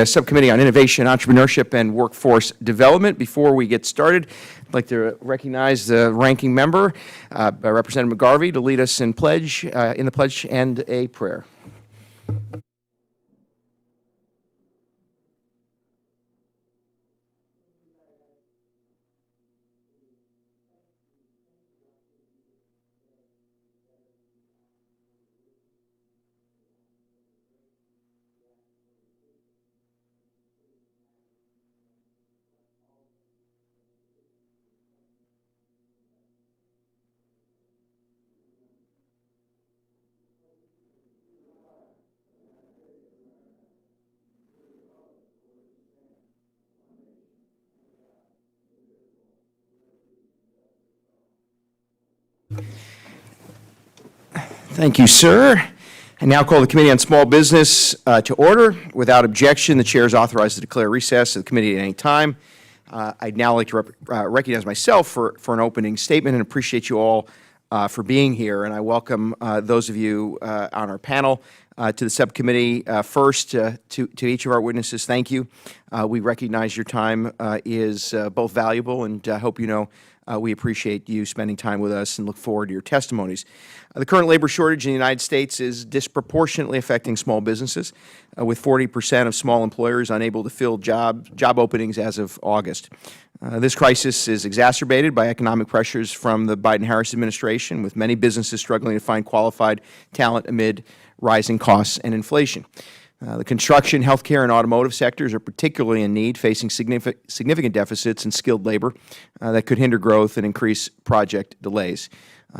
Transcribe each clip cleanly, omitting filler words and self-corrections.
Subcommittee on Innovation, Entrepreneurship, and Workforce Development. Before we get started, I'd like to recognize the ranking member, Representative McGarvey, to lead us in the pledge and a prayer. Thank you, sir. I now call the Committee on Small Business to order. Without objection, the Chair is authorized to declare recess of the committee at any time. I'd now like to recognize myself for an opening statement and appreciate you all for being here. And I welcome those of you on our panel to the subcommittee. First, to each of our witnesses, thank you. We recognize your time is both valuable, and hope you know we appreciate you spending time with us and look forward to your testimonies. The current labor shortage in the United States is disproportionately affecting small businesses, with 40% of small employers unable to fill job openings as of August. This crisis is exacerbated by economic pressures from the Biden-Harris administration, with many businesses struggling to find qualified talent amid rising costs and inflation. The construction, healthcare, and automotive sectors are particularly in need, facing significant deficits in skilled labor that could hinder growth and increase project delays.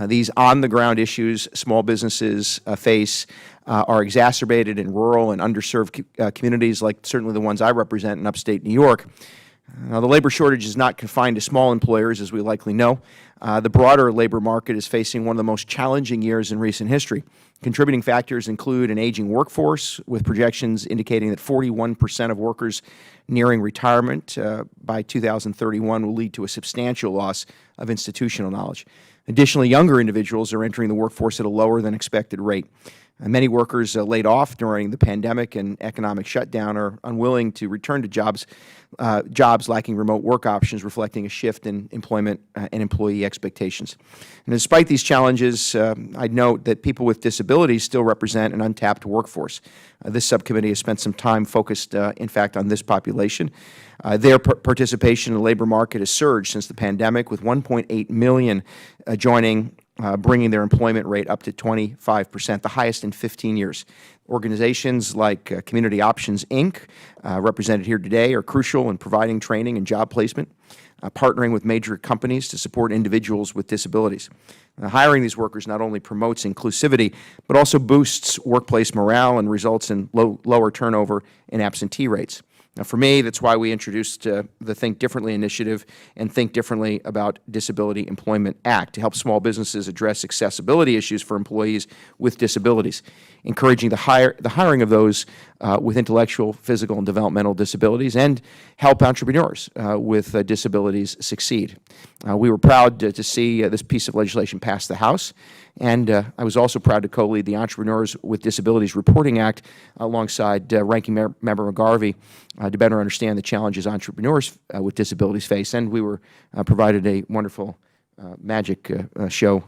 These on-the-ground issues small businesses face are exacerbated in rural and underserved communities like certainly the ones I represent in upstate New York. Now, the labor shortage is not confined to small employers, as we likely know. The broader labor market is facing one of the most challenging years in recent history. Contributing factors include an aging workforce, with projections indicating that 41% of workers nearing retirement by 2031 will lead to a substantial loss of institutional knowledge. Additionally, younger individuals are entering the workforce at a lower than expected rate. Many workers laid off during the pandemic and economic shutdown are unwilling to return to jobs lacking remote work options, reflecting a shift in employment and employee expectations. And despite these challenges, I'd note that people with disabilities still represent an untapped workforce. This subcommittee has spent some time focused, in fact, on this population. Their participation in the labor market has surged since the pandemic, with 1.8 million joining, bringing their employment rate up to 25%, the highest in 15 years. Organizations like Community Options, Inc., represented here today, are crucial in providing training and job placement, partnering with major companies to support individuals with disabilities. Hiring these workers not only promotes inclusivity, but also boosts workplace morale and results in lower turnover and absentee rates. Now, for me, that's why we introduced the Think Differently initiative and Think Differently About Disability Employment Act to help small businesses address accessibility issues for employees with disabilities, encouraging the hiring of those with intellectual, physical, and developmental disabilities, and help entrepreneurs with disabilities succeed. We were proud to see this piece of legislation pass the House, and I was also proud to co-lead the Entrepreneurs with Disabilities Reporting Act alongside Ranking Member McGarvey to better understand the challenges entrepreneurs with disabilities face. And we were provided a wonderful magic show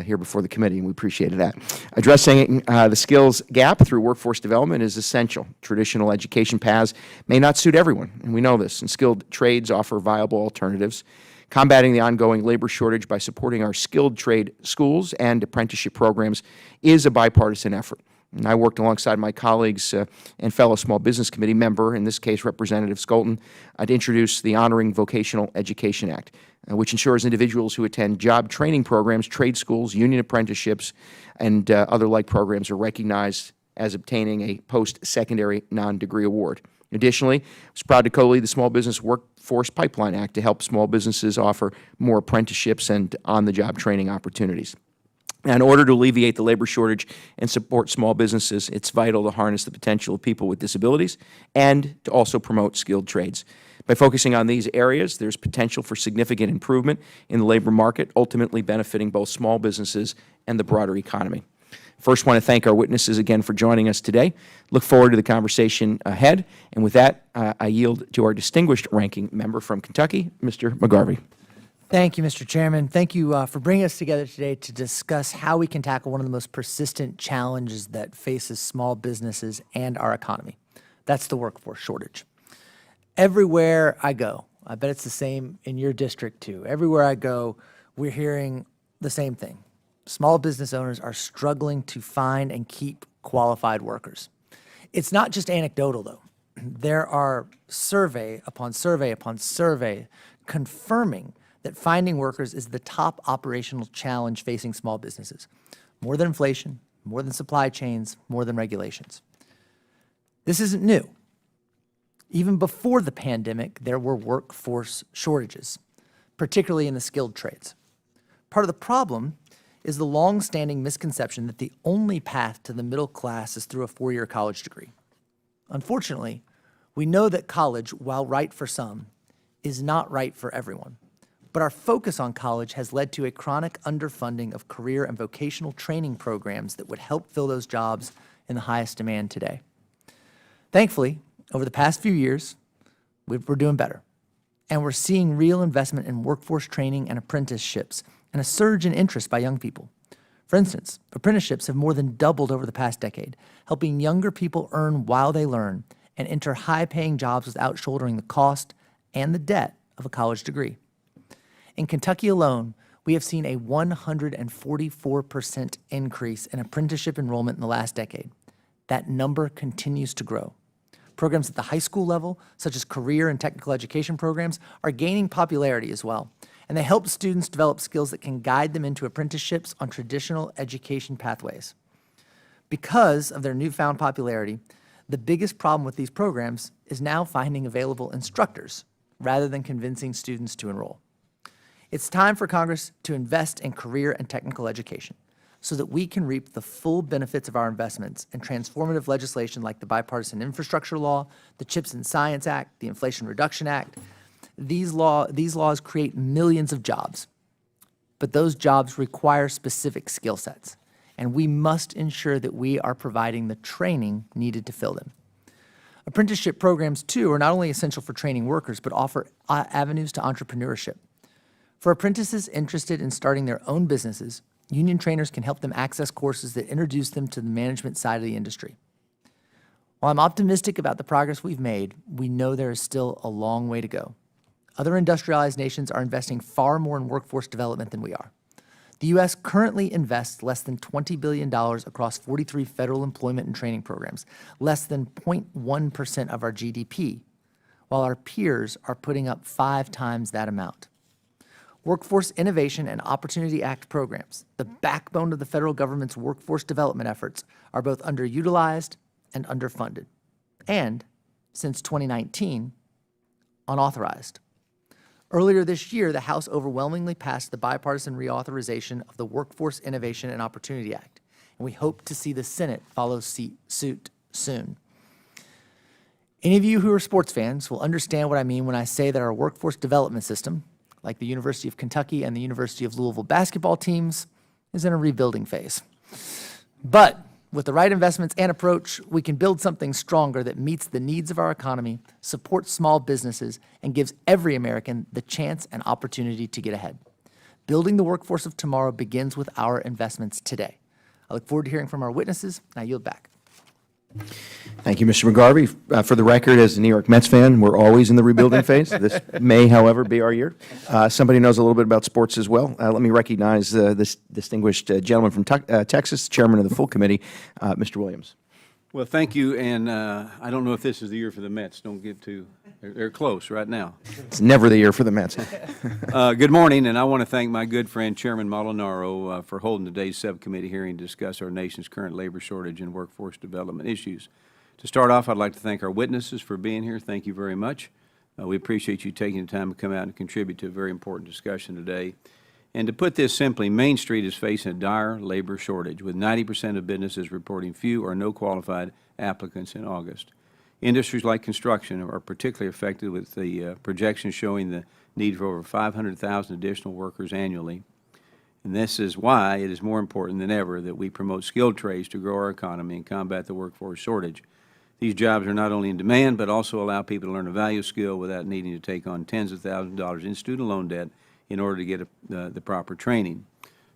here before the committee, and we appreciated that. Addressing the skills gap through workforce development is essential. Traditional education paths may not suit everyone, and we know this, and skilled trades offer viable alternatives. Combating the ongoing labor shortage by supporting our skilled trade schools and apprenticeship programs is a bipartisan effort. And I worked alongside my colleagues and fellow Small Business Committee member, in this case Representative Skolton, to introduce the Honoring Vocational Education Act, which ensures individuals who attend job training programs, trade schools, union apprenticeships, and other like programs are recognized as obtaining a post-secondary non-degree award. Additionally, I was proud to co-lead the Small Business Workforce Pipeline Act to help small businesses offer more apprenticeships and on-the-job training opportunities. In order to alleviate the labor shortage and support small businesses, it's vital to harness the potential of people with disabilities and to also promote skilled trades. By focusing on these areas, there's potential for significant improvement in the labor market, ultimately benefiting both small businesses and the broader economy. First, want to thank our witnesses again for joining us today. Look forward to the conversation ahead. And with that, I yield to our distinguished ranking member from Kentucky, Mr. McGarvey. Thank you, Mr. Chairman. Thank you for bringing us together today to discuss how we can tackle one of the most persistent challenges that faces small businesses and our economy. That's the workforce shortage. Everywhere I go, I bet it's the same in your district too. Everywhere I go, we're hearing the same thing. Small business owners are struggling to find and keep qualified workers. It's not just anecdotal, though. There are survey upon survey upon survey confirming that finding workers is the top operational challenge facing small businesses. More than inflation, more than supply chains, more than regulations. This isn't new. Even before the pandemic, there were workforce shortages, particularly in the skilled trades. Part of the problem is the long-standing misconception that the only path to the middle class is through a four-year college degree. Unfortunately, we know that college, while right for some, is not right for everyone. But our focus on college has led to a chronic underfunding of career and vocational training programs that would help fill those jobs in the highest demand today. Thankfully, over the past few years, we're doing better. And we're seeing real investment in workforce training and apprenticeships and a surge in interest by young people. For instance, apprenticeships have more than doubled over the past decade, helping younger people earn while they learn and enter high-paying jobs without shouldering the cost and the debt of a college degree. In Kentucky alone, we have seen a 144% increase in apprenticeship enrollment in the last decade. That number continues to grow. Programs at the high school level, such as career and technical education programs, are gaining popularity as well, and they help students develop skills that can guide them into apprenticeships on traditional education pathways. Because of their newfound popularity, the biggest problem with these programs is now finding available instructors rather than convincing students to enroll. It's time for Congress to invest in career and technical education so that we can reap the full benefits of our investments in transformative legislation like the Bipartisan Infrastructure Law, the CHIPS and Science Act, the Inflation Reduction Act. These laws create millions of jobs, but those jobs require specific skill sets, and we must ensure that we are providing the training needed to fill them. Apprenticeship programs, too, are not only essential for training workers, but offer avenues to entrepreneurship. For apprentices interested in starting their own businesses, union trainers can help them access courses that introduce them to the management side of the industry. While I'm optimistic about the progress we've made, we know there is still a long way to go. Other industrialized nations are investing far more in workforce development than we are. The U.S. currently invests less than $20 billion across 43 federal employment and training programs, less than 0.1% of our GDP, while our peers are putting up 5 times that amount. Workforce Innovation and Opportunity Act programs, the backbone of the federal government's workforce development efforts, are both underutilized and underfunded, and, since 2019, unauthorized. Earlier this year, the House overwhelmingly passed the bipartisan reauthorization of the Workforce Innovation and Opportunity Act, and we hope to see the Senate follow suit soon. Any of you who are sports fans will understand what I mean when I say that our workforce development system, like the University of Kentucky and the University of Louisville basketball teams, is in a rebuilding phase. But with the right investments and approach, we can build something stronger that meets the needs of our economy, supports small businesses, and gives every American the chance and opportunity to get ahead. Building the workforce of tomorrow begins with our investments today. I look forward to hearing from our witnesses, and I yield back. Thank you, Mr. McGarvey. For the record, as a New York Mets fan, we're always in the rebuilding phase. This may, however, be our year. Somebody knows a little bit about sports as well. Let me recognize this distinguished gentleman from Texas, chairman of the full committee, Mr. Williams. Well, thank you, and I don't know if this is the year for the Mets. Don't get too, they're close right now. It's never the year for the Mets. Good morning, and I want to thank my good friend Chairman Molinaro for holding today's subcommittee hearing to discuss our nation's current labor shortage and workforce development issues. To start off, I'd like to thank our witnesses for being here. Thank you very much. We appreciate you taking the time to come out and contribute to a very important discussion today. And to put this simply, Main Street is facing a dire labor shortage, with 90% of businesses reporting few or no qualified applicants in August. Industries like construction are particularly affected, with the projections showing the need for over 500,000 additional workers annually. And this is why it is more important than ever that we promote skilled trades to grow our economy and combat the workforce shortage. These jobs are not only in demand, but also allow people to learn a value skill without needing to take on tens of thousands of dollars in student loan debt in order to get the proper training.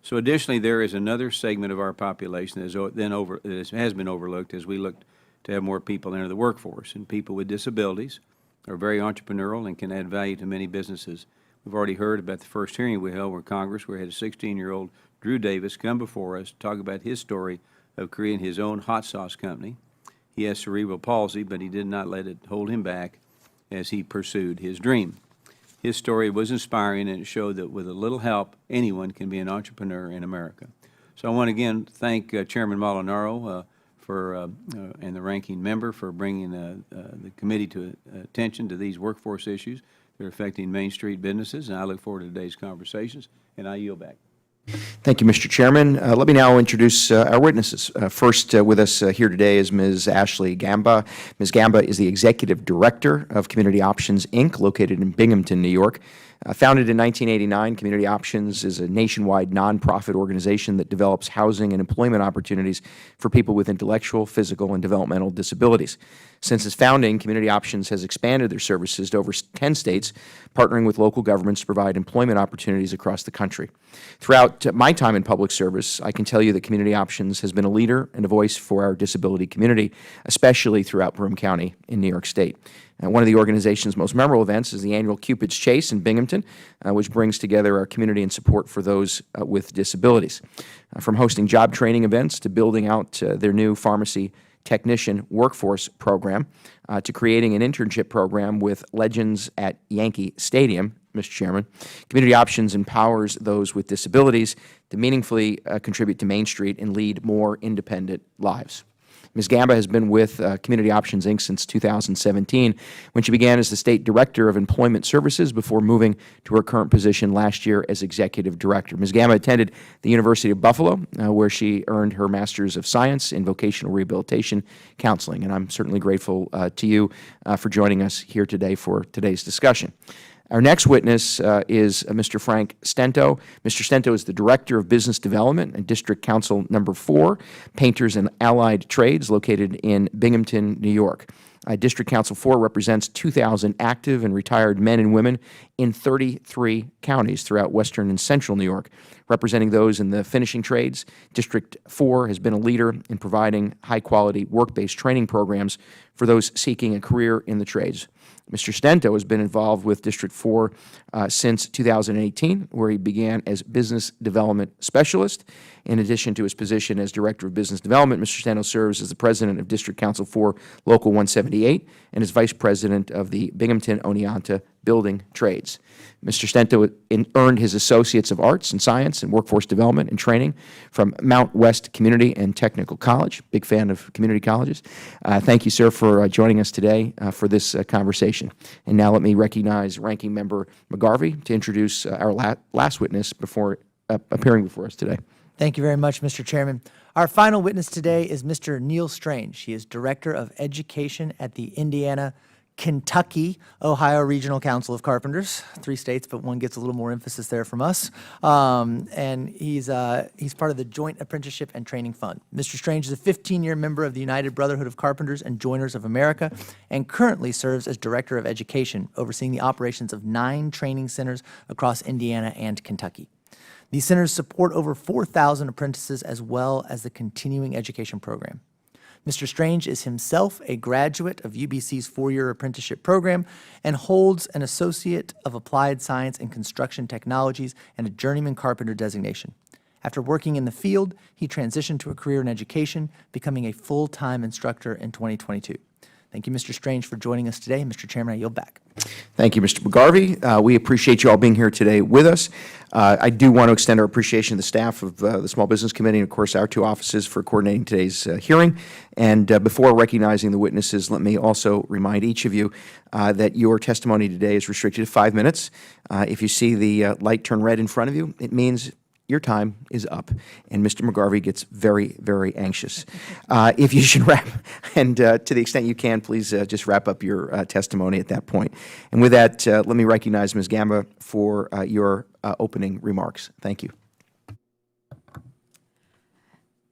So additionally, there is another segment of our population that has been overlooked as we look to have more people enter the workforce. And people with disabilities are very entrepreneurial and can add value to many businesses. We've already heard about the first hearing we held where Congress, where we had a 16-year-old Drew Davis come before us to talk about his story of creating his own hot sauce company. He has cerebral palsy, but he did not let it hold him back as he pursued his dream. His story was inspiring, and it showed that with a little help, anyone can be an entrepreneur in America. So I want to again thank Chairman Molinaro and the ranking member for bringing the committee to attention to these workforce issues. They're affecting Main Street businesses, and I look forward to today's conversations, and I yield back. Thank you, Mr. Chairman. Let me now introduce our witnesses. First with us here today is Ms. Ashley Gamba. Ms. Gamba is the Executive Director of Community Options, Inc., located in Binghamton, New York. Founded in 1989, Community Options is a nationwide nonprofit organization that develops housing and employment opportunities for people with intellectual, physical, and developmental disabilities. Since its founding, Community Options has expanded their services to over 10 states, partnering with local governments to provide employment opportunities across the country. Throughout my time in public service, I can tell you that Community Options has been a leader and a voice for our disability community, especially throughout Broome County in New York State. One of the organization's most memorable events is the annual Cupid's Chase in Binghamton, which brings together our community and support for those with disabilities. From hosting job training events to building out their new pharmacy technician workforce program, to creating an internship program with Legends at Yankee Stadium, Mr. Chairman, Community Options empowers those with disabilities to meaningfully contribute to Main Street and lead more independent lives. Ms. Gamba has been with Community Options, Inc. since 2017, when she began as the State Director of Employment Services before moving to her current position last year as Executive Director. Ms. Gamba attended the University of Buffalo, where she earned her Master's of Science in Vocational Rehabilitation Counseling, and I'm certainly grateful to you for joining us here today for today's discussion. Our next witness is Mr. Frank Stento. Mr. Stento is the Director of Business Development and District Council Number 4, Painters and Allied Trades, located in Binghamton, New York. District Council 4 represents 2,000 active and retired men and women in 33 counties throughout western and central New York, representing those in the finishing trades. District 4 has been a leader in providing high-quality work-based training programs for those seeking a career in the trades. Mr. Stento has been involved with District 4 since 2018, where he began as Business Development Specialist. In addition to his position as Director of Business Development, Mr. Stento serves as the President of District Council 4 Local 178 and is Vice President of the Binghamton Oneonta Building Trades. Mr. Stento earned his Associates of Arts and Science and Workforce Development and Training from Mount West Community and Technical College. Big fan of community colleges. Thank you, sir, for joining us today for this conversation. And now let me recognize Ranking Member McGarvey to introduce our last witness before appearing before us today. Thank you very much, Mr. Chairman. Our final witness today is Mr. Neal Strange. He is Director of Education at the Kentucky, Ohio Regional Council of Carpenters. 3 states, but one gets a little more emphasis there from us. And he's part of the Joint Apprenticeship and Training Fund. Mr. Strange is a 15-year member of the United Brotherhood of Carpenters and Joiners of America, and currently serves as Director of Education, overseeing the operations of 9 training centers across Indiana and Kentucky. These centers support over 4,000 apprentices as well as the continuing education program. Mr. Strange is himself a graduate of UBC's 4-year apprenticeship program and holds an Associate of Applied Science in Construction Technologies and a Journeyman Carpenter designation. After working in the field, he transitioned to a career in education, becoming a full-time instructor in 2022. Thank you, Mr. Strange, for joining us today. Mr. Chairman, I yield back. Thank you, Mr. McGarvey. We appreciate you all being here today with us. I do want to extend our appreciation to the staff of the Small Business Committee and, of course, our 2 offices for coordinating today's hearing. And before recognizing the witnesses, let me also remind each of you that your testimony today is restricted to 5 minutes. If you see the light turn red in front of you, it means your time is up, and Mr. McGarvey gets very, very anxious. If you should wrap, and to the extent you can, please just wrap up your testimony at that point. And with that, let me recognize Ms. Gamba for your opening remarks. Thank you.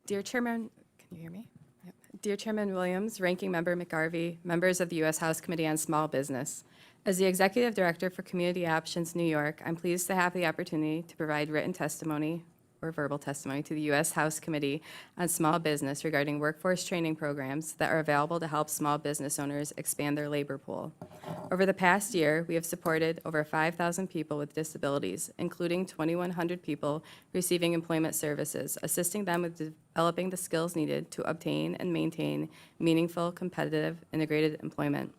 Dear Chairman, can you hear me? Yep. Dear Chairman Williams, Ranking Member McGarvey, members of the U.S. House Committee on Small Business. As the Executive Director for Community Options New York, I'm pleased to have the opportunity to provide written testimony or verbal testimony to the U.S. House Committee on Small Business regarding workforce training programs that are available to help small business owners expand their labor pool. Over the past year, we have supported over 5,000 people with disabilities, including 2,100 people receiving employment services, assisting them with developing the skills needed to obtain and maintain meaningful, competitive, integrated employment.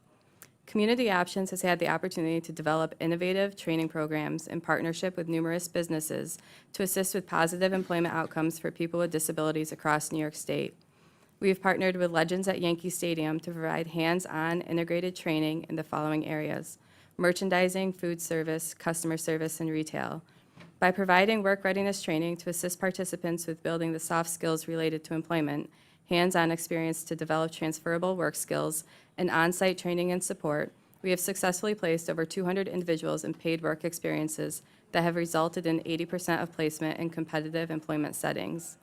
Community Options has had the opportunity to develop innovative training programs in partnership with numerous businesses to assist with positive employment outcomes for people with disabilities across New York State. We have partnered with Legends at Yankee Stadium to provide hands-on integrated training in the following areas: merchandising, food service, customer service, and retail. By providing work readiness training to assist participants with building the soft skills related to employment, hands-on experience to develop transferable work skills, and on-site training and support, we have successfully placed over 200 individuals in paid work experiences that have resulted in 80% of placement in competitive employment settings.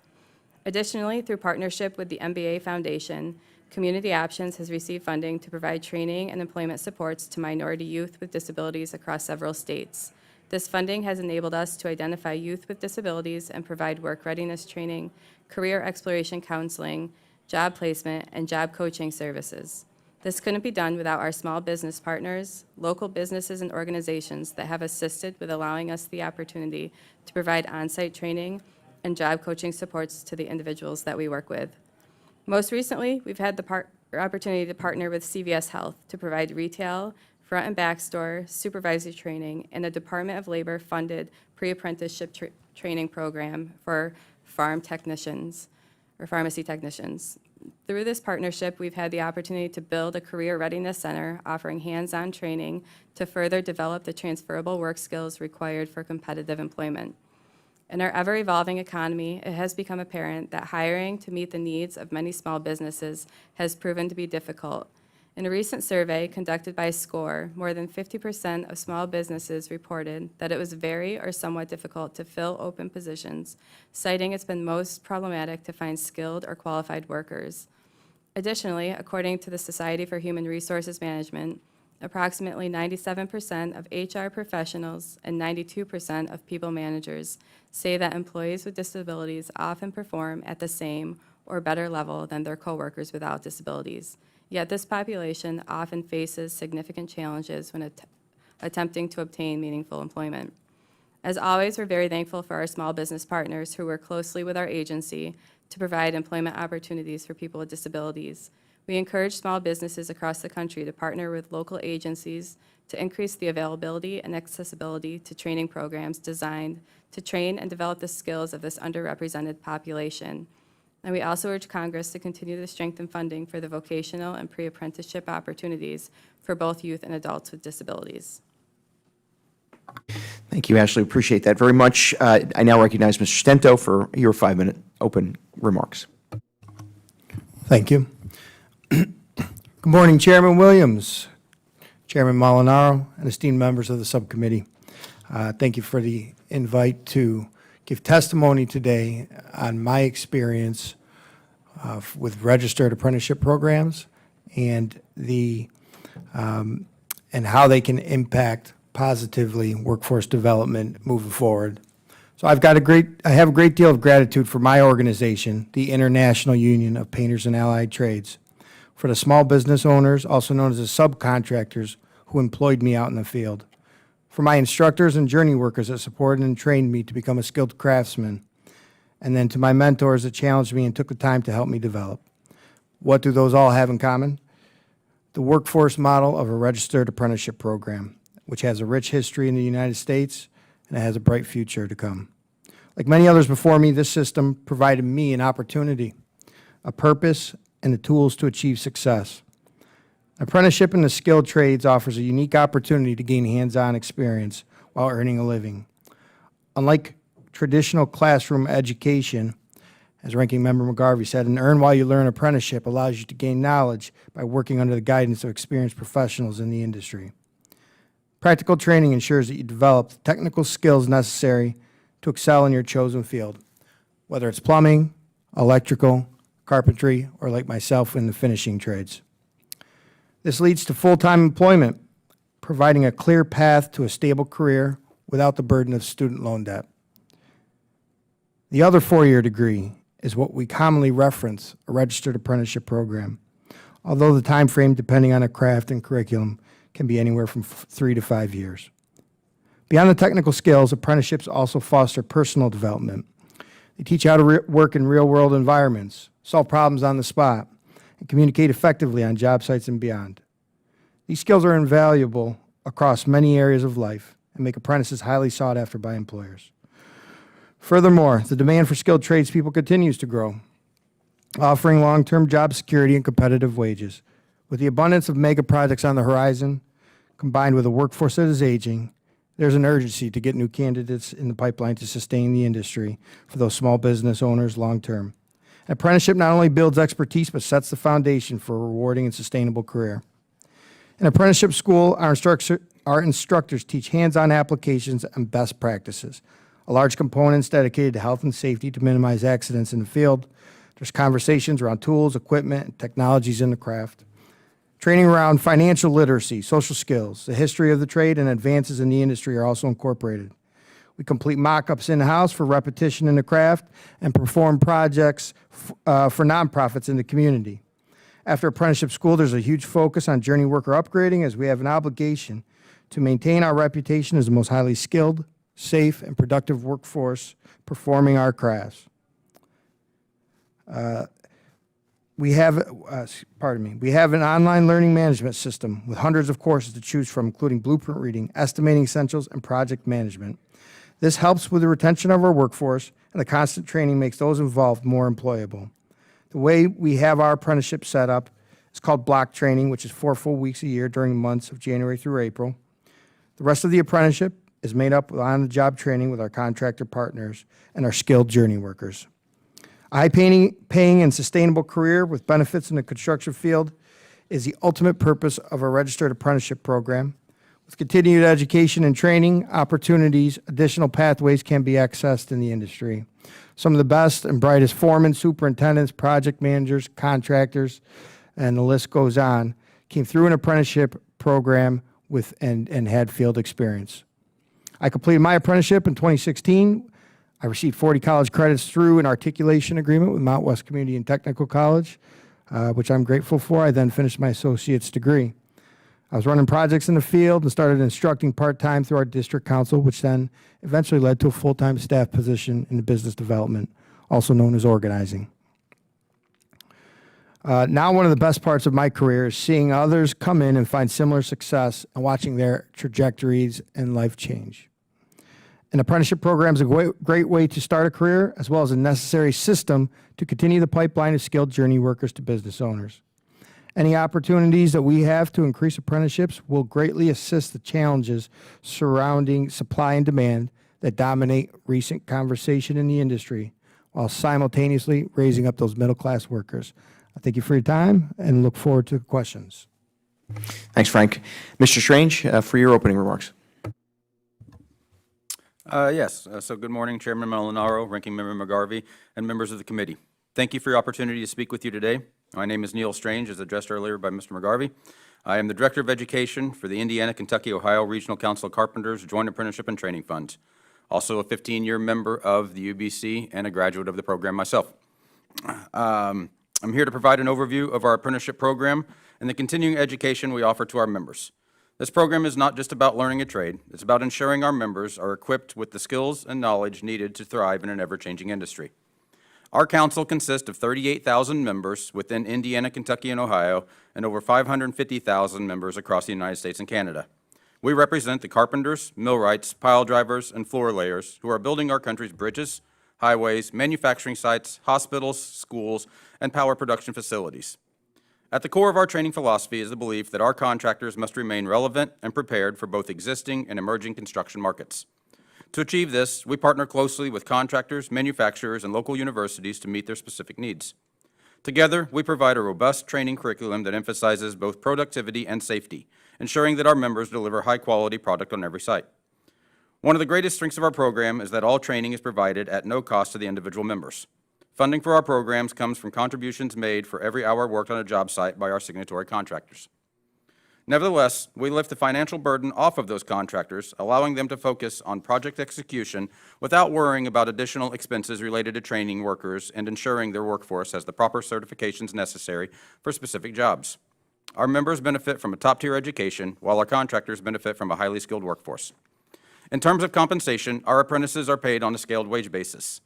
Additionally, through partnership with the MBA Foundation, Community Options has received funding to provide training and employment supports to minority youth with disabilities across several states. This funding has enabled us to identify youth with disabilities and provide work readiness training, career exploration counseling, job placement, and job coaching services. This couldn't be done without our small business partners, local businesses and organizations that have assisted with allowing us the opportunity to provide on-site training and job coaching supports to the individuals that we work with. Most recently, we've had the opportunity to partner with CVS Health to provide retail, front and back store, supervisory training, and a Department of Labor funded pre-apprenticeship training program for farm technicians or pharmacy technicians. Through this partnership, we've had the opportunity to build a career readiness center offering hands-on training to further develop the transferable work skills required for competitive employment. In our ever-evolving economy, it has become apparent that hiring to meet the needs of many small businesses has proven to be difficult. In a recent survey conducted by SCORE, more than 50% of small businesses reported that it was very or somewhat difficult to fill open positions, citing it's been most problematic to find skilled or qualified workers. Additionally, according to the Society for Human Resources Management, approximately 97% of HR professionals and 92% of people managers say that employees with disabilities often perform at the same or better level than their coworkers without disabilities. Yet this population often faces significant challenges when attempting to obtain meaningful employment. As always, we're very thankful for our small business partners who work closely with our agency to provide employment opportunities for people with disabilities. We encourage small businesses across the country to partner with local agencies to increase the availability and accessibility to training programs designed to train and develop the skills of this underrepresented population. And we also urge Congress to continue to strengthen funding for the vocational and pre-apprenticeship opportunities for both youth and adults with disabilities. Thank you, Ashley. Appreciate that very much. I now recognize Mr. Stento for your 5-minute open remarks. Thank you. Good morning, Chairman Williams, Chairman Molinaro, and esteemed members of the subcommittee. Thank you for the invite to give testimony today on my experience with registered apprenticeship programs and and how they can impact positively workforce development moving forward. So I have a great deal of gratitude for my organization, the International Union of Painters and Allied Trades, for the small business owners, also known as the subcontractors, who employed me out in the field, for my instructors and journey workers that supported and trained me to become a skilled craftsman, and then to my mentors that challenged me and took the time to help me develop. What do those all have in common? The workforce model of a registered apprenticeship program, which has a rich history in the United States and it has a bright future to come. Like many others before me, this system provided me an opportunity, a purpose, and the tools to achieve success. Apprenticeship in the skilled trades offers a unique opportunity to gain hands-on experience while earning a living. Unlike traditional classroom education, as Ranking Member McGarvey said, an earn while you learn apprenticeship allows you to gain knowledge by working under the guidance of experienced professionals in the industry. Practical training ensures that you develop the technical skills necessary to excel in your chosen field, whether it's plumbing, electrical, carpentry, or like myself in the finishing trades. This leads to full-time employment, providing a clear path to a stable career without the burden of student loan debt. The other four-year degree is what we commonly reference, a registered apprenticeship program, although the time frame, depending on a craft and curriculum, can be anywhere from 3 to 5 years. Beyond the technical skills, apprenticeships also foster personal development. They teach how to work in real-world environments, solve problems on the spot, and communicate effectively on job sites and beyond. These skills are invaluable across many areas of life and make apprentices highly sought after by employers. Furthermore, the demand for skilled tradespeople continues to grow, offering long-term job security and competitive wages. With the abundance of mega projects on the horizon, combined with a workforce that is aging, there's an urgency to get new candidates in the pipeline to sustain the industry for those small business owners long-term. An apprenticeship not only builds expertise, but sets the foundation for a rewarding and sustainable career. In apprenticeship school, our instructors teach hands-on applications and best practices. A large component is dedicated to health and safety to minimize accidents in the field. There's conversations around tools, equipment, and technologies in the craft. Training around financial literacy, social skills, the history of the trade, and advances in the industry are also incorporated. We complete mock-ups in-house for repetition in the craft and perform projects for nonprofits in the community. After apprenticeship school, there's a huge focus on journey worker upgrading, as we have an obligation to maintain our reputation as the most highly skilled, safe, and productive workforce performing our crafts. We have an online learning management system with hundreds of courses to choose from, including blueprint reading, estimating essentials, and project management. This helps with the retention of our workforce, and the constant training makes those involved more employable. The way we have our apprenticeship set up is called block training, which is 4 full weeks a year during months of January through April. The rest of the apprenticeship is made up of on-the-job training with our contractor partners and our skilled journey workers. A high-paying and sustainable career with benefits in the construction field is the ultimate purpose of our registered apprenticeship program. With continued education and training opportunities, additional pathways can be accessed in the industry. Some of the best and brightest foremen, superintendents, project managers, contractors, and the list goes on, came through an apprenticeship program and had field experience. I completed my apprenticeship in 2016. I received 40 college credits through an articulation agreement with Mount West Community and Technical College, which I'm grateful for. I then finished my associate's degree. I was running projects in the field and started instructing part-time through our district council, which then eventually led to a full-time staff position in the business development, also known as organizing. Now one of the best parts of my career is seeing others come in and find similar success and watching their trajectories and life change. An apprenticeship program is a great way to start a career, as well as a necessary system to continue the pipeline of skilled journey workers to business owners. Any opportunities that we have to increase apprenticeships will greatly assist the challenges surrounding supply and demand that dominate recent conversation in the industry, while simultaneously raising up those middle-class workers. I thank you for your time and look forward to questions. Thanks, Frank. Mr. Strange, for your opening remarks. Yes. So good morning, Chairman Molinaro, Ranking Member McGarvey, and members of the committee. Thank you for your opportunity to speak with you today. My name is Neal Strange, as addressed earlier by Mr. McGarvey. I am the Director of Education for the Indiana, Kentucky, Ohio Regional Council of Carpenters Joint Apprenticeship and Training Fund. Also a 15-year member of the UBC and a graduate of the program myself. I'm here to provide an overview of our apprenticeship program and the continuing education we offer to our members. This program is not just about learning a trade. It's about ensuring our members are equipped with the skills and knowledge needed to thrive in an ever-changing industry. Our council consists of 38,000 members within Indiana, Kentucky, and Ohio, and over 550,000 members across the United States and Canada. We represent the carpenters, millwrights, pile drivers, and floor layers who are building our country's bridges, highways, manufacturing sites, hospitals, schools, and power production facilities. At the core of our training philosophy is the belief that our contractors must remain relevant and prepared for both existing and emerging construction markets. To achieve this, we partner closely with contractors, manufacturers, and local universities to meet their specific needs. Together, we provide a robust training curriculum that emphasizes both productivity and safety, ensuring that our members deliver high-quality product on every site. One of the greatest strengths of our program is that all training is provided at no cost to the individual members. Funding for our programs comes from contributions made for every hour worked on a job site by our signatory contractors. Nevertheless, we lift the financial burden off of those contractors, allowing them to focus on project execution without worrying about additional expenses related to training workers and ensuring their workforce has the proper certifications necessary for specific jobs. Our members benefit from a top-tier education, while our contractors benefit from a highly skilled workforce. In terms of compensation, our apprentices are paid on a scaled wage basis.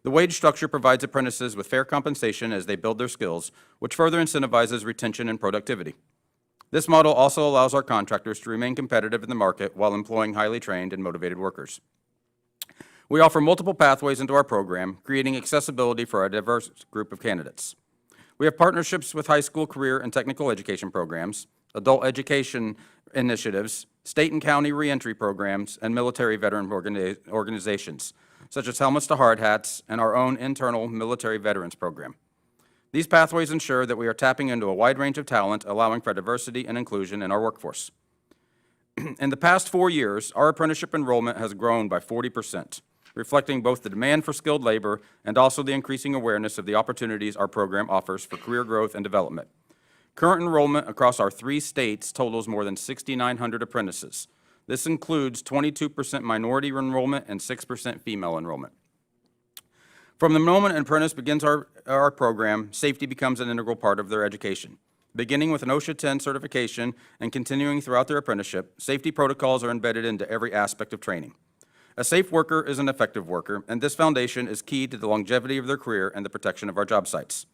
The wage structure provides apprentices with fair compensation as they build their skills, which further incentivizes retention and productivity. This model also allows our contractors to remain competitive in the market while employing highly trained and motivated workers. We offer multiple pathways into our program, creating accessibility for a diverse group of candidates. We have partnerships with high school career and technical education programs, adult education initiatives, state and county reentry programs, and military veteran organizations, such as Helmets to Hard Hats and our own internal military veterans program. These pathways ensure that we are tapping into a wide range of talent, allowing for diversity and inclusion in our workforce. In the past 4 years, our apprenticeship enrollment has grown by 40%, reflecting both the demand for skilled labor and also the increasing awareness of the opportunities our program offers for career growth and development. Current enrollment across our 3 states totals more than 6,900 apprentices. This includes 22% minority enrollment and 6% female enrollment. From the moment an apprentice begins our program, safety becomes an integral part of their education. Beginning with an OSHA 10 certification and continuing throughout their apprenticeship, safety protocols are embedded into every aspect of training. A safe worker is an effective worker, and this foundation is key to the longevity of their career and the protection of our job sites.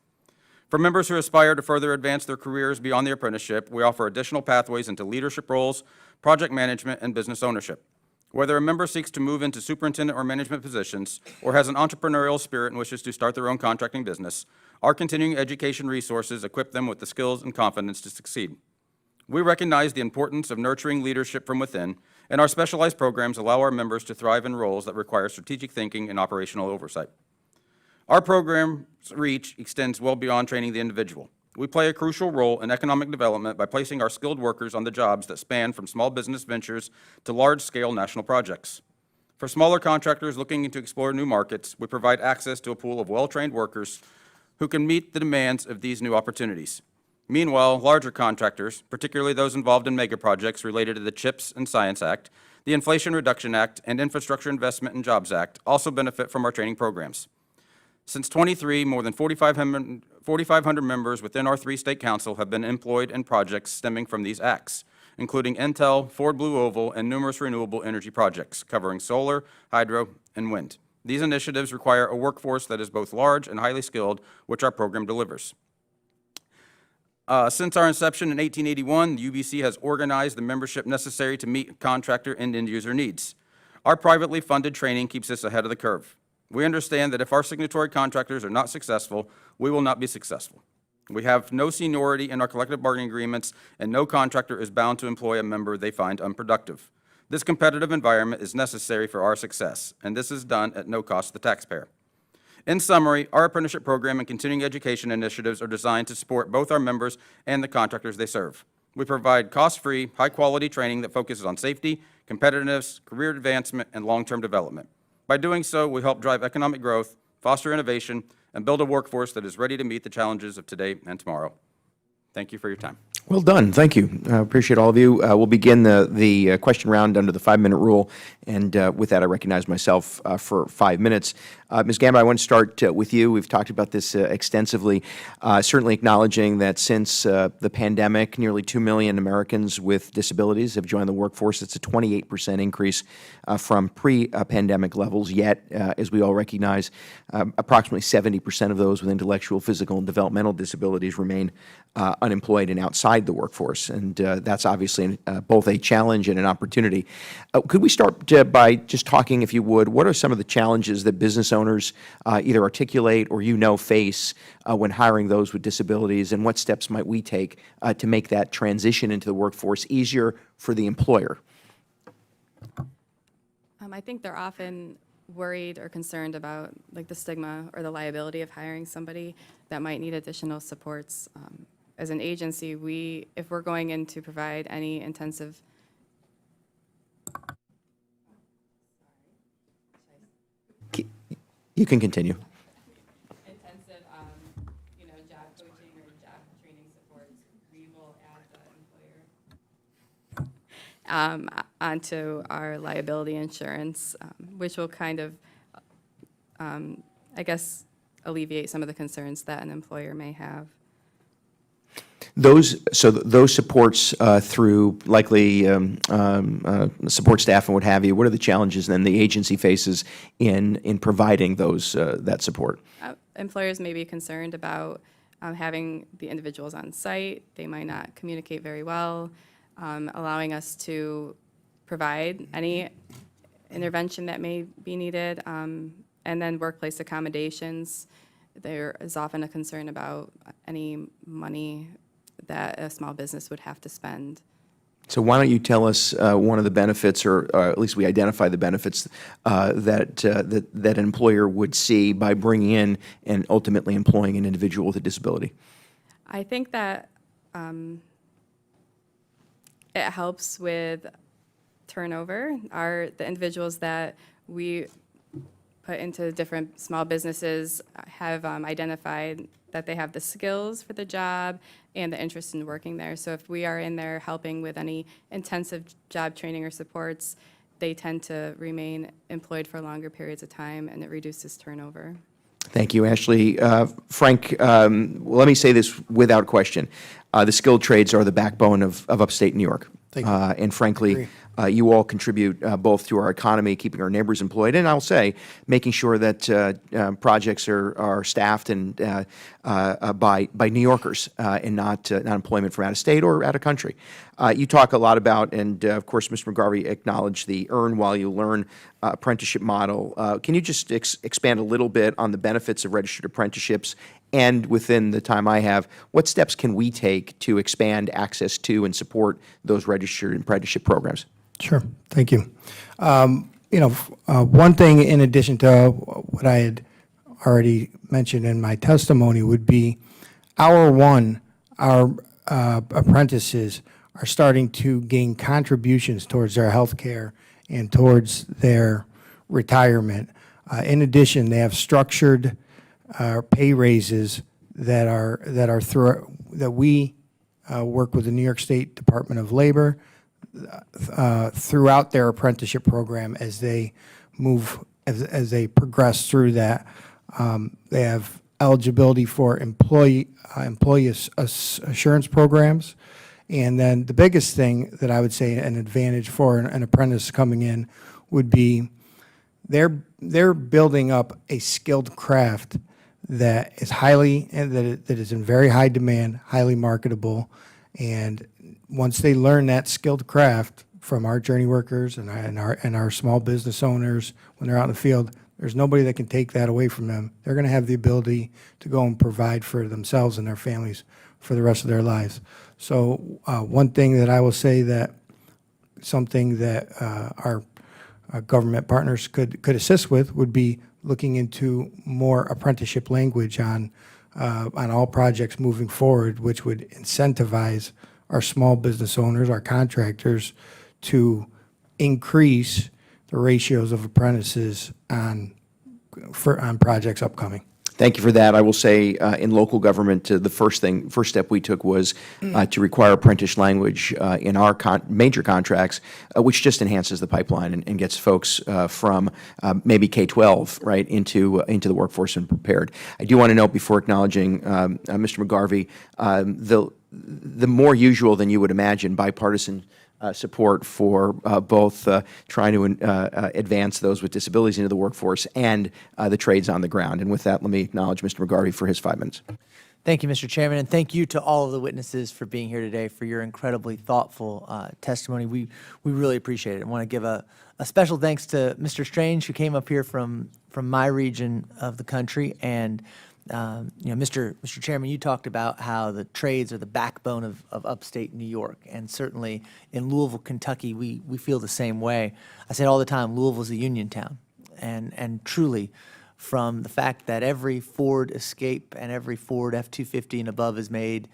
For members who aspire to further advance their careers beyond the apprenticeship, we offer additional pathways into leadership roles, project management, and business ownership. Whether a member seeks to move into superintendent or management positions, or has an entrepreneurial spirit and wishes to start their own contracting business, our continuing education resources equip them with the skills and confidence to succeed. We recognize the importance of nurturing leadership from within, and our specialized programs allow our members to thrive in roles that require strategic thinking and operational oversight. Our program's reach extends well beyond training the individual. We play a crucial role in economic development by placing our skilled workers on the jobs that span from small business ventures to large-scale national projects. For smaller contractors looking to explore new markets, we provide access to a pool of well-trained workers who can meet the demands of these new opportunities. Meanwhile, larger contractors, particularly those involved in mega projects related to the CHIPS and Science Act, the Inflation Reduction Act, and Infrastructure Investment and Jobs Act, also benefit from our training programs. Since 23, more than 4,500 members within our 3 state council have been employed in projects stemming from these acts, including Intel, Ford Blue Oval, and numerous renewable energy projects covering solar, hydro, and wind. These initiatives require a workforce that is both large and highly skilled, which our program delivers. Since our inception in 1881, the UBC has organized the membership necessary to meet contractor and end-user needs. Our privately funded training keeps us ahead of the curve. We understand that if our signatory contractors are not successful, we will not be successful. We have no seniority in our collective bargaining agreements, and no contractor is bound to employ a member they find unproductive. This competitive environment is necessary for our success, and this is done at no cost to the taxpayer. In summary, our apprenticeship program and continuing education initiatives are designed to support both our members and the contractors they serve. We provide cost-free, high-quality training that focuses on safety, competitiveness, career advancement, and long-term development. By doing so, we help drive economic growth, foster innovation, and build a workforce that is ready to meet the challenges of today and tomorrow. Thank you for your time. Well done. Thank you. I appreciate all of you. We'll begin the question round under the 5-minute rule, and with that, I recognize myself for 5 minutes. Ms. Gamba, I want to start with you. We've talked about this extensively, certainly acknowledging that since the pandemic, nearly 2 million Americans with disabilities have joined the workforce. It's a 28% increase from pre-pandemic levels, yet, as we all recognize, approximately 70% of those with intellectual, physical, and developmental disabilities remain unemployed and outside the workforce, and that's obviously both a challenge and an opportunity. Could we start by just talking, if you would, what are some of the challenges that business owners either articulate or face when hiring those with disabilities, and what steps might we take to make that transition into the workforce easier for the employer? I think they're often worried or concerned about the stigma or the liability of hiring somebody that might need additional supports. As an agency, if we're going in to provide any intensive You can continue. onto our liability insurance, which will kind of, I guess, alleviate some of the concerns that an employer may have. Those supports through likely support staff and what have you, what are the challenges then the agency faces in providing that support? Employers may be concerned about having the individuals on site. They might not communicate very well, allowing us to provide any intervention that may be needed, and then workplace accommodations. There is often a concern about any money that a small business would have to spend. So why don't you tell us one of the benefits, or at least we identify the benefits that an employer would see by bringing in and ultimately employing an individual with a disability? I think that it helps with turnover. The individuals that we put into different small businesses have identified that they have the skills for the job and the interest in working there. So if we are in there helping with any intensive job training or supports, they tend to remain employed for longer periods of time, and it reduces turnover. Thank you, Ashley. Frank, let me say this without question. The skilled trades are the backbone of upstate New York. Thank you. And frankly, you all contribute both to our economy, keeping our neighbors employed, and I'll say, making sure that projects are staffed and by New Yorkers and not employment from out of state or out of country. You talk a lot about, and of course, Mr. McGarvey acknowledged the earn while you learn apprenticeship model. Can you just expand a little bit on the benefits of registered apprenticeships? And within the time I have, what steps can we take to expand access to and support those registered apprenticeship programs? Sure, thank you. One thing in addition to what I had already mentioned in my testimony would be our apprentices are starting to gain contributions towards their health care and towards their retirement. In addition, they have structured pay raises that we work with the New York State Department of Labor throughout their apprenticeship program as they progress through that. They have eligibility for employee assurance programs. And then the biggest thing that I would say an advantage for an apprentice coming in would be they're building up a skilled craft that is that is in very high demand, highly marketable, and once they learn that skilled craft from our journey workers and our small business owners when they're out in the field, there's nobody that can take that away from them. They're going to have the ability to go and provide for themselves and their families for the rest of their lives. So one thing that I will say that something that our government partners could assist with would be looking into more apprenticeship language on all projects moving forward, which would incentivize our small business owners, our contractors, to increase the ratios of apprentices on projects upcoming. Thank you for that. I will say in local government, the first step we took was to require apprentice language in our major contracts, which just enhances the pipeline and gets folks from maybe K-12 right into the workforce and prepared. I do want to note before acknowledging Mr. McGarvey, the more usual than you would imagine bipartisan support for both trying to advance those with disabilities into the workforce and the trades on the ground. And with that, let me acknowledge Mr. McGarvey for his 5 minutes. Thank you, Mr. Chairman, and thank you to all of the witnesses for being here today, for your incredibly thoughtful testimony. We really appreciate it. I want to give a special thanks to Mr. Strange, who came up here from my region of the country, and Mr. Chairman, you talked about how the trades are the backbone of upstate New York, and certainly in Louisville, Kentucky, we feel the same way. I say it all the time, Louisville's a union town, and truly, from the fact that every Ford Escape and every Ford F-250 and above is made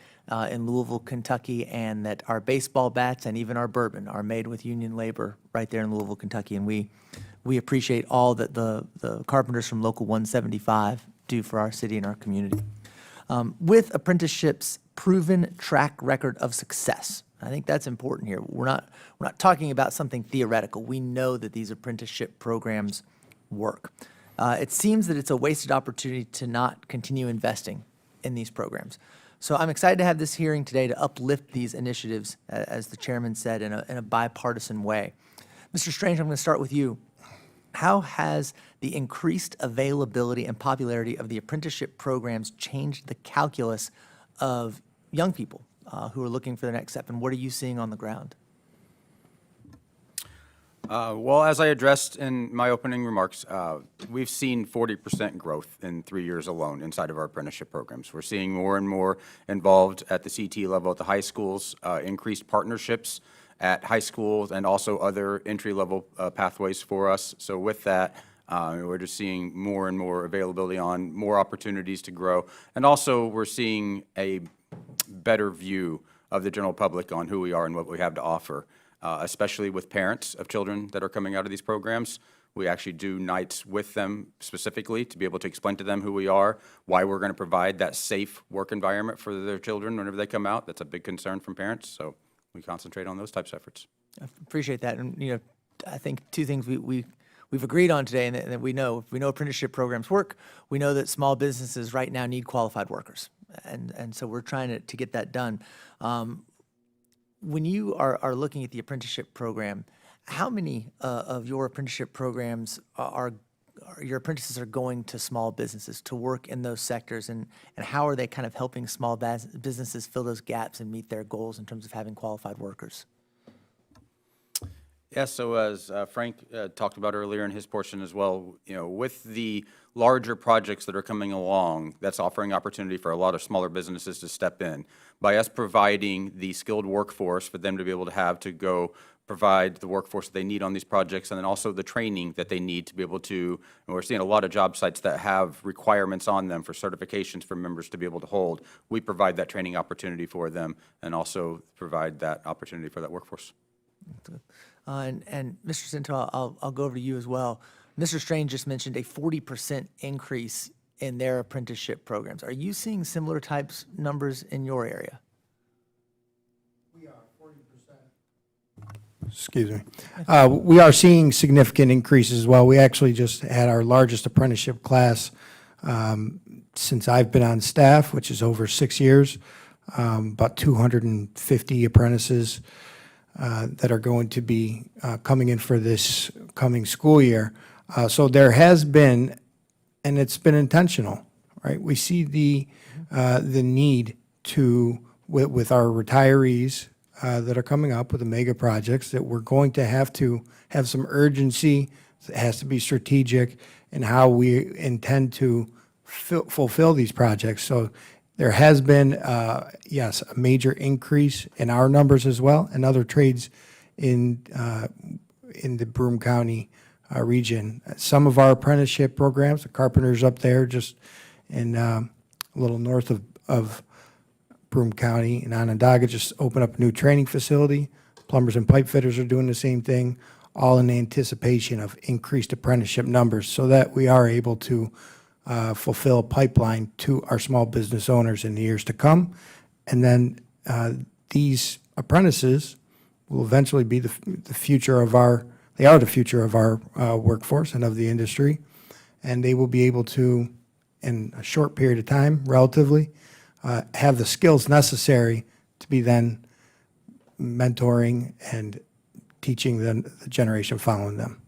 in Louisville, Kentucky, and that our baseball bats and even our bourbon are made with union labor right there in Louisville, Kentucky, and we appreciate all that the Carpenters from Local 175 do for our city and our community. With Apprenticeship's proven track record of success, I think that's important here. We're not talking about something theoretical. We know that these apprenticeship programs work. It seems that it's a wasted opportunity to not continue investing in these programs. So I'm excited to have this hearing today to uplift these initiatives, as the chairman said, in a bipartisan way. Mr. Strange, I'm going to start with you. How has the increased availability and popularity of the apprenticeship programs changed the calculus of young people who are looking for the next step, and what are you seeing on the ground? Well, as I addressed in my opening remarks, we've seen 40% growth in 3 years alone inside of our apprenticeship programs. We're seeing more and more involved at the CT level at the high schools, increased partnerships at high schools, and also other entry-level pathways for us. So with that, we're just seeing more and more availability on more opportunities to grow. And also, we're seeing a better view of the general public on who we are and what we have to offer. Especially with parents of children that are coming out of these programs. We actually do nights with them specifically to be able to explain to them who we are, why we're going to provide that safe work environment for their children whenever they come out. That's a big concern from parents, so we concentrate on those types of efforts. I appreciate that. And, I think two things we've agreed on today, and that we know apprenticeship programs work. We know that small businesses right now need qualified workers. And so we're trying to get that done. When you are looking at the apprenticeship program, how many of your apprenticeship programs are your apprentices are going to small businesses to work in those sectors, and how are they kind of helping small businesses fill those gaps and meet their goals in terms of having qualified workers? Yes, so as Frank talked about earlier in his portion as well, with the larger projects that are coming along, that's offering opportunity for a lot of smaller businesses to step in. By us providing the skilled workforce for them to be able to have to go provide the workforce that they need on these projects, and then also the training that they need to be able to, and we're seeing a lot of job sites that have requirements on them for certifications for members to be able to hold. We provide that training opportunity for them and also provide that opportunity for that workforce. And Mr. Stento, I'll go over to you as well. Mr. Strange just mentioned a 40% increase in their apprenticeship programs. Are you seeing similar types numbers in your area? We are 40%. Excuse me. We are seeing significant increases as well. We actually just had our largest apprenticeship class since I've been on staff, which is over 6 years, about 250 apprentices that are going to be coming in for this coming school year. So there has been, and it's been intentional, right? We see the need to, with our retirees that are coming up with the mega projects, that we're going to have some urgency. It has to be strategic in how we intend to fulfill these projects. So there has been, yes, a major increase in our numbers as well, and other trades in the Broome County region. Some of our apprenticeship programs, the Carpenters up there, just in a little north of Broome County in Onondaga, just opened up a new training facility. Plumbers and pipe fitters are doing the same thing, all in anticipation of increased apprenticeship numbers, so that we are able to fulfill a pipeline to our small business owners in the years to come. And then these apprentices will eventually be the future of they are the future of our workforce and of the industry. And they will be able to, in a short period of time, relatively, have the skills necessary to be then mentoring and teaching the generation following them.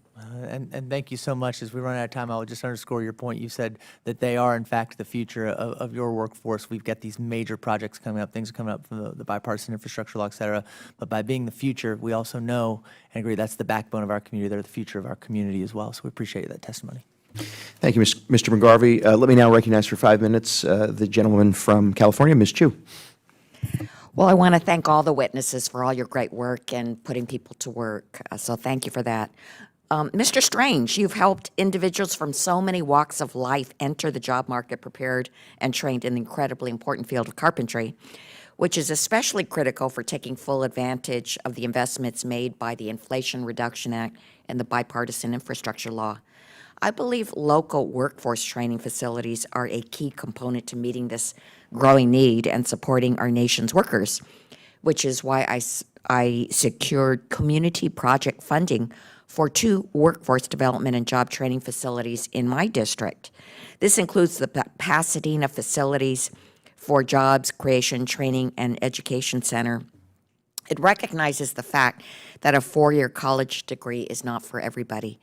And thank you so much. As we run out of time, I will just underscore your point. You said that they are, in fact, the future of your workforce. We've got these major projects coming up, things coming up from the bipartisan infrastructure law, et cetera. But by being the future, we also know and agree that's the backbone of our community. They're the future of our community as well. So we appreciate that testimony. Thank you, Mr. McGarvey. Let me now recognize for 5 minutes the gentleman from California, Ms. Chu. Well, I want to thank all the witnesses for all your great work and putting people to work. So thank you for that. Mr. Strange, you've helped individuals from so many walks of life enter the job market prepared and trained in the incredibly important field of carpentry, which is especially critical for taking full advantage of the investments made by the Inflation Reduction Act and the bipartisan infrastructure law. I believe local workforce training facilities are a key component to meeting this growing need and supporting our nation's workers. which is why I secured community project funding for 2 workforce development and job training facilities in my district. This includes the Pasadena Facilities for Jobs Creation Training and Education Center. It recognizes the fact that a 4-year college degree is not for everybody,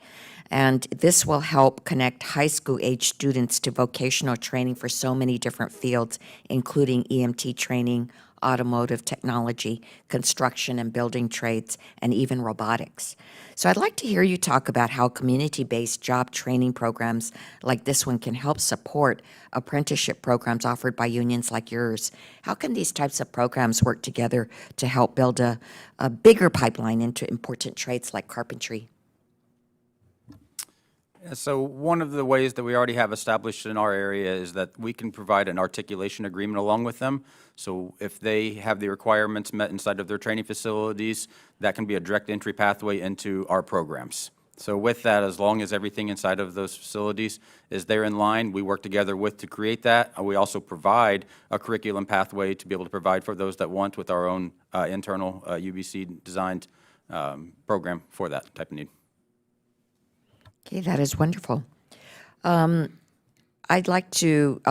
and this will help connect high school-age students to vocational training for so many different fields, including EMT training, automotive technology, construction and building trades, and even robotics. So I'd like to hear you talk about how community-based job training programs like this one can help support apprenticeship programs offered by unions like yours. How can these types of programs work together to help build a bigger pipeline into important trades like carpentry? So one of the ways that we already have established in our area is that we can provide an articulation agreement along with them. So if they have the requirements met inside of their training facilities, that can be a direct entry pathway into our programs. So with that, as long as everything inside of those facilities is there in line, we work together to create that. We also provide a curriculum pathway to be able to provide for those that want with our own internal UBC designed program for that type of need. Okay, that is wonderful. I'd like to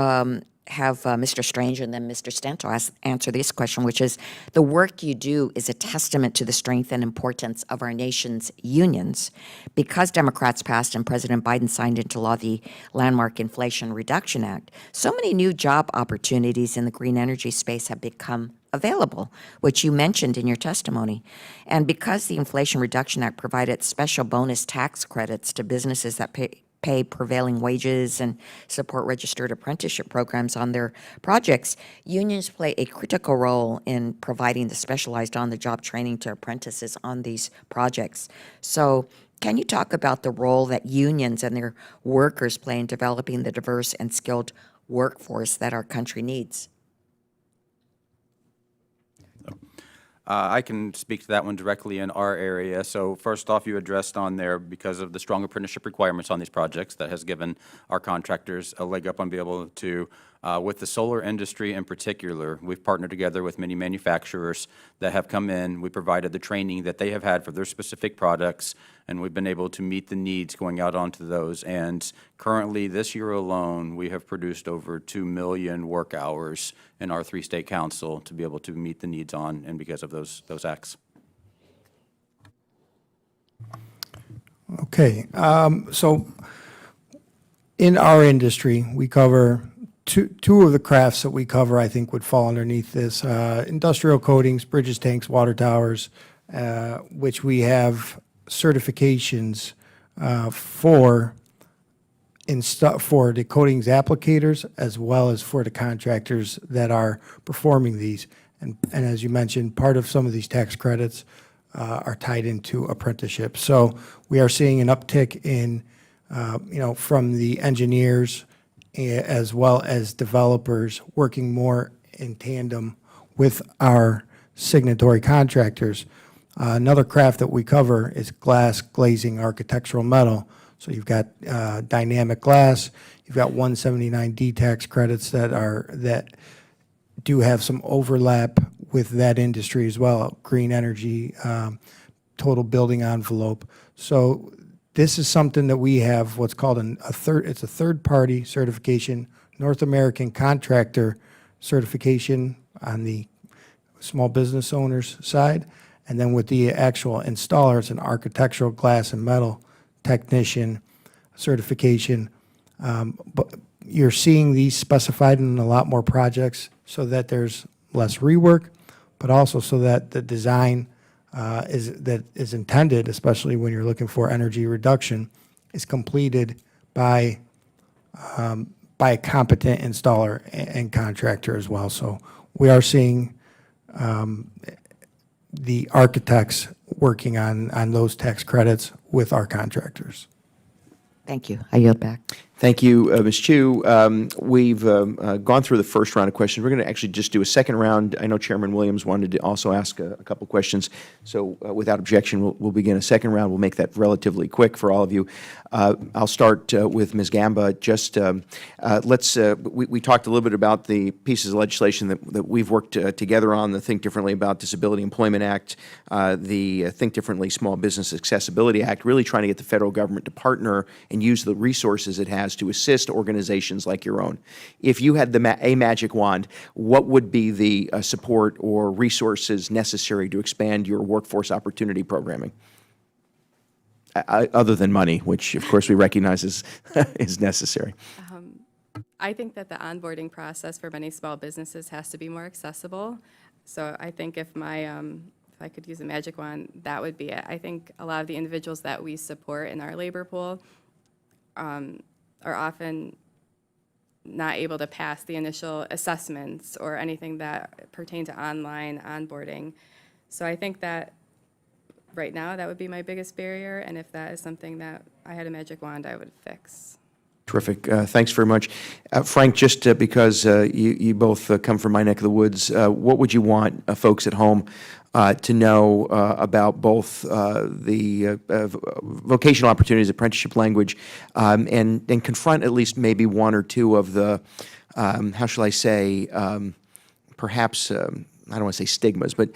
have Mr. Strange and then Mr. Stento answer this question, which is, the work you do is a testament to the strength and importance of our nation's unions. Because Democrats passed and President Biden signed into law the landmark Inflation Reduction Act, so many new job opportunities in the green energy space have become available, which you mentioned in your testimony. And because the Inflation Reduction Act provided special bonus tax credits to businesses that pay prevailing wages and support registered apprenticeship programs on their projects, unions play a critical role in providing the specialized on-the-job training to apprentices on these projects. So can you talk about the role that unions and their workers play in developing the diverse and skilled workforce that our country needs? I can speak to that one directly in our area. So first off, you addressed on there, because of the strong apprenticeship requirements on these projects, that has given our contractors a leg up on being able to, with the solar industry in particular, we've partnered together with many manufacturers that have come in. We provided the training that they have had for their specific products, and we've been able to meet the needs going out onto those. And currently, this year alone, we have produced over 2 million work hours in our 3-state council to be able to meet the needs on and because of those acts. Okay, so in our industry, we cover two of the crafts that we cover, I think, would fall underneath this. Industrial coatings, bridges, tanks, water towers, which we have certifications for the coatings applicators as well as for the contractors that are performing these. And as you mentioned, part of some of these tax credits are tied into apprenticeship. So we are seeing an uptick in, from the engineers as well as developers working more in tandem with our signatory contractors. Another craft that we cover is glass, glazing, architectural metal. So you've got dynamic glass, you've got 179D tax credits that do have some overlap with that industry as well, green energy, total building envelope. So this is something that we have what's called it's a third-party certification, North American contractor certification on the small business owners side. And then with the actual installer, it's an architectural glass and metal technician certification. But you're seeing these specified in a lot more projects so that there's less rework, but also so that the design is intended, especially when you're looking for energy reduction, is completed by a competent installer and contractor as well. So we are seeing the architects working on those tax credits with our contractors. Thank you. I yield back. Thank you, Ms. Chu. We've gone through the first round of questions. We're going to actually just do a second round. I know Chairman Williams wanted to also ask a couple questions, so without objection, we'll begin a second round. We'll make that relatively quick for all of you. I'll start with Ms. Gamba. Just we talked a little bit about the pieces of legislation that we've worked together on, the Think Differently About Disability Employment Act, the Think Differently Small Business Accessibility Act, really trying to get the federal government to partner and use the resources it has to assist organizations like your own. If you had a magic wand, what would be the support or resources necessary to expand your workforce opportunity programming? Other than money, which of course we recognize is necessary. I think that the onboarding process for many small businesses has to be more accessible. So I think if I could use a magic wand, that would be it. I think a lot of the individuals that we support in our labor pool are often not able to pass the initial assessments or anything that pertain to online onboarding. So I think that right now that would be my biggest barrier, and if that is something that I had a magic wand, I would fix. Terrific. Thanks very much. Frank, just because you both come from my neck of the woods, what would you want folks at home to know about both the vocational opportunities, apprenticeship language, and confront at least maybe one or two of the, how shall I say, perhaps, I don't want to say stigmas, but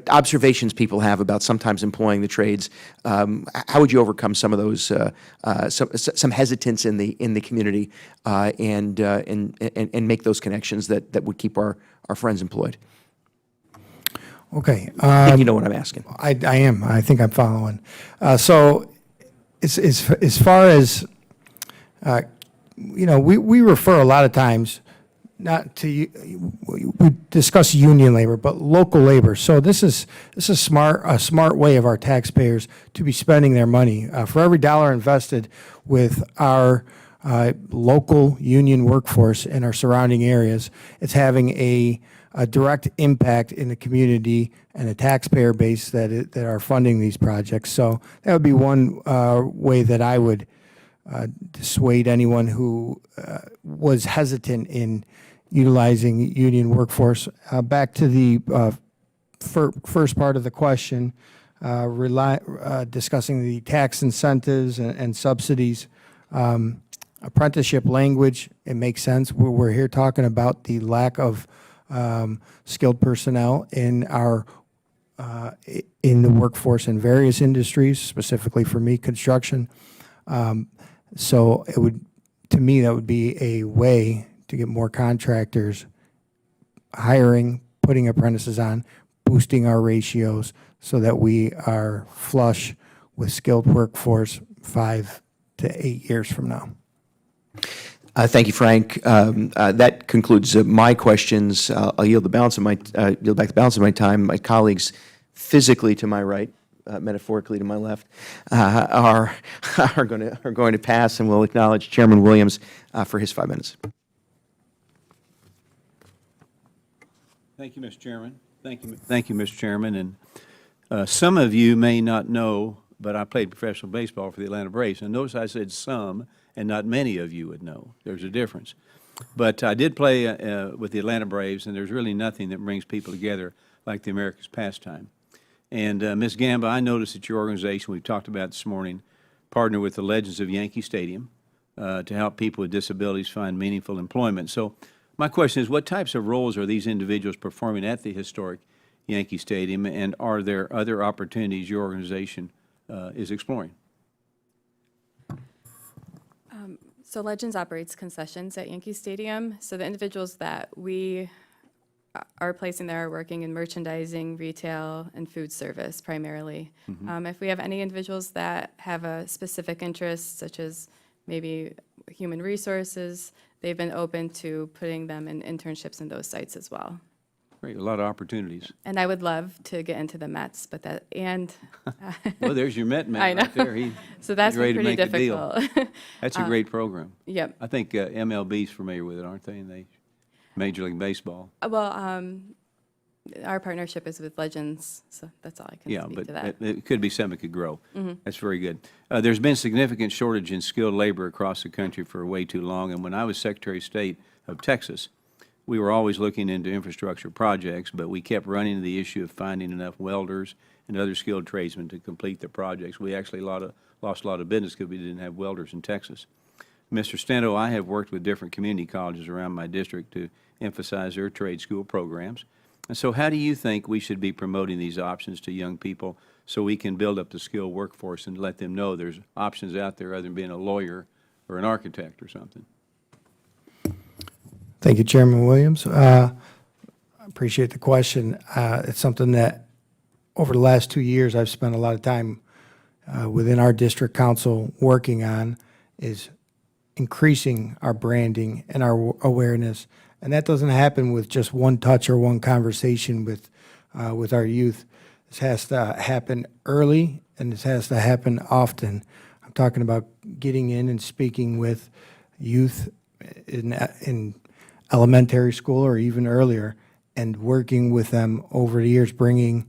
observations people have about sometimes employing the trades. How would you overcome some of those, some hesitance in the community, and make those connections that would keep our friends employed? Okay. I think you know what I'm asking. I am. I think I'm following. So as far as, we refer a lot of times not to, we discuss union labor, but local labor. So this is a smart way of our taxpayers to be spending their money. For every dollar invested with our local union workforce in our surrounding areas, it's having a direct impact in the community and the taxpayer base that are funding these projects. So that would be one way that I would dissuade anyone who was hesitant in utilizing union workforce. Back to the first part of the question, discussing the tax incentives and subsidies. Apprenticeship language, it makes sense. We're here talking about the lack of skilled personnel in the workforce in various industries, specifically for me, construction. So it would, to me, that would be a way to get more contractors hiring, putting apprentices on, boosting our ratios so that we are flush with skilled workforce 5 to 8 years from now. Thank you, Frank. That concludes my questions. I'll yield back the balance of my time. My colleagues physically to my right, metaphorically to my left, are going to pass, and we'll acknowledge Chairman Williams for his 5 minutes. Thank you, Mr. Chairman. Thank you, Mr. Chairman. And some of you may not know, but I played professional baseball for the Atlanta Braves. And notice I said some, and not many of you would know. There's a difference. But I did play with the Atlanta Braves, and there's really nothing that brings people together like the America's pastime. And Ms. Gamba, I noticed that your organization, we've talked about this morning, partnered with the Legends of Yankee Stadium to help people with disabilities find meaningful employment. So my question is, what types of roles are these individuals performing at the historic Yankee Stadium, and are there other opportunities your organization is exploring? So Legends operates concessions at Yankee Stadium. So the individuals that we are placing there are working in merchandising, retail, and food service primarily. If we have any individuals that have a specific interest, such as maybe human resources, they've been open to putting them in internships in those sites as well. Great, a lot of opportunities. And I would love to get into the Mets, but that, and. Well, there's your Met man I know. right there. So that's ready been to pretty make a deal. difficult. That's a great program. Yep. I think MLB's familiar with it, aren't they? And Major League Baseball. Well, Our partnership is with Legends, so that's all I can Yeah, speak but to that. it could be something that could grow. That's very good. There's been significant shortage in skilled labor across the country for way too long, and when I was Secretary of State of Texas, we were always looking into infrastructure projects, but we kept running into the issue of finding enough welders and other skilled tradesmen to complete the projects. We actually lost a lot of business because we didn't have welders in Texas. Mr. Stento, I have worked with different community colleges around my district to emphasize their trade school programs. And so how do you think we should be promoting these options to young people so we can build up the skilled workforce and let them know there's options out there other than being a lawyer or an architect or something? Thank you, Chairman Williams. I appreciate the question. It's something that over the last 2 years I've spent a lot of time within our district council working on, is increasing our branding and our awareness. And that doesn't happen with just one touch or one conversation with our youth. This has to happen early, and this has to happen often. I'm talking about getting in and speaking with youth in elementary school or even earlier, and working with them over the years, bringing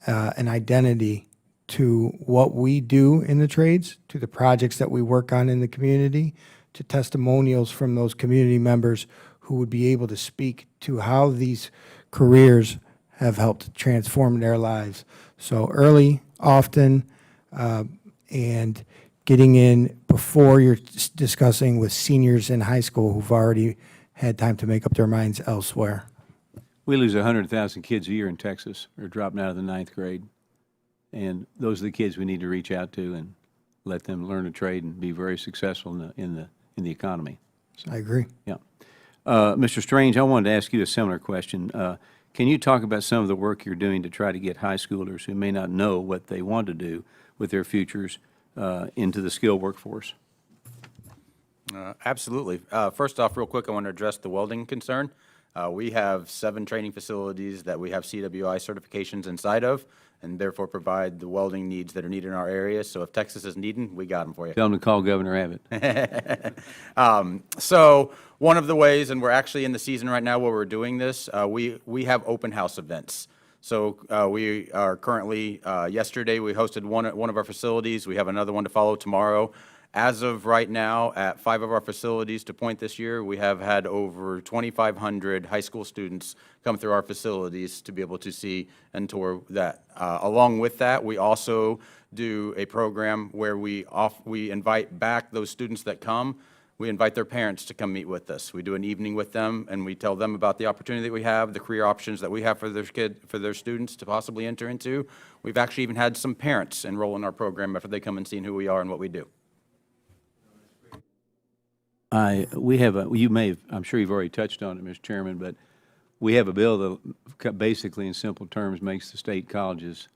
an identity to what we do in the trades, to the projects that we work on in the community, to testimonials from those community members who would be able to speak to how these careers have helped transform their lives. So early, often, and getting in before you're discussing with seniors in high school who've already had time to make up their minds elsewhere. We lose 100,000 kids a year in Texas who are dropping out of the 9th grade. And those are the kids we need to reach out to and let them learn a trade and be very successful in the economy. I agree. Yeah. Mr. Strange, I wanted to ask you a similar question. Can you talk about some of the work you're doing to try to get high schoolers who may not know what they want to do with their futures into the skilled workforce? Absolutely. First off, real quick, I want to address the welding concern. We have 7 training facilities that we have CWI certifications inside of, and therefore provide the welding needs that are needed in our area. So if Texas is needing, we got them for you. Tell them to call Governor Abbott. So one of the ways, and we're actually in the season right now where we're doing this, we have open house events. So we are currently, yesterday we hosted one of our facilities. We have another one to follow tomorrow. As of right now, at 5 of our facilities to point this year, we have had over 2,500 high school students come through our facilities to be able to see and tour that. Along with that, we also do a program where we invite back those students that come. We invite their parents to come meet with us. We do an evening with them, and we tell them about the opportunity that we have, the career options that we have for their students to possibly enter into. We've actually even had some parents enroll in our program after they come and see who we are and what we do. I'm sure you've already touched on it, Mr. Chairman, but we have a bill that basically in simple terms makes the state colleges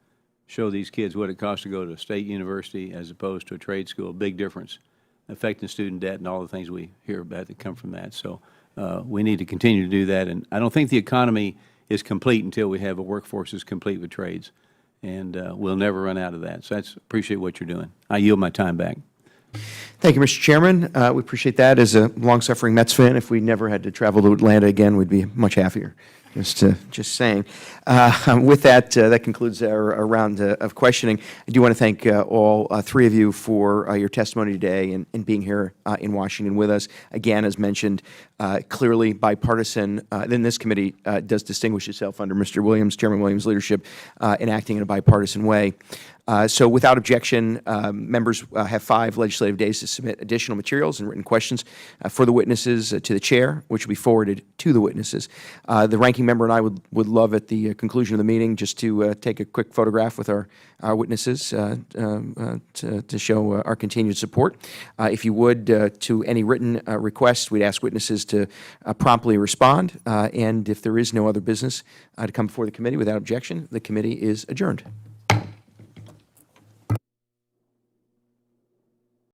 show these kids what it costs to go to a state university as opposed to a trade school. Big difference, affecting student debt and all the things we hear about that come from that. So we need to continue to do that. And I don't think the economy is complete until we have a workforce that's complete with trades. And we'll never run out of that. So appreciate what you're doing. I yield my time back. Thank you, Mr. Chairman. We appreciate that. As a long-suffering Mets fan, if we never had to travel to Atlanta again, we'd be much happier. Just saying. With that, that concludes our round of questioning. I do want to thank all 3 of you for your testimony today and being here in Washington with us. Again, as mentioned, clearly bipartisan. Then this committee does distinguish itself under Mr. Williams, Chairman Williams' leadership in acting in a bipartisan way. So without objection, members have 5 legislative days to submit additional materials and written questions for the witnesses to the chair, which will be forwarded to the witnesses. The ranking member and I would love at the conclusion of the meeting just to take a quick photograph with our witnesses to show our continued support. If you would, to any written requests, we'd ask witnesses to promptly respond. And if there is no other business to come before the committee without objection, the committee is adjourned.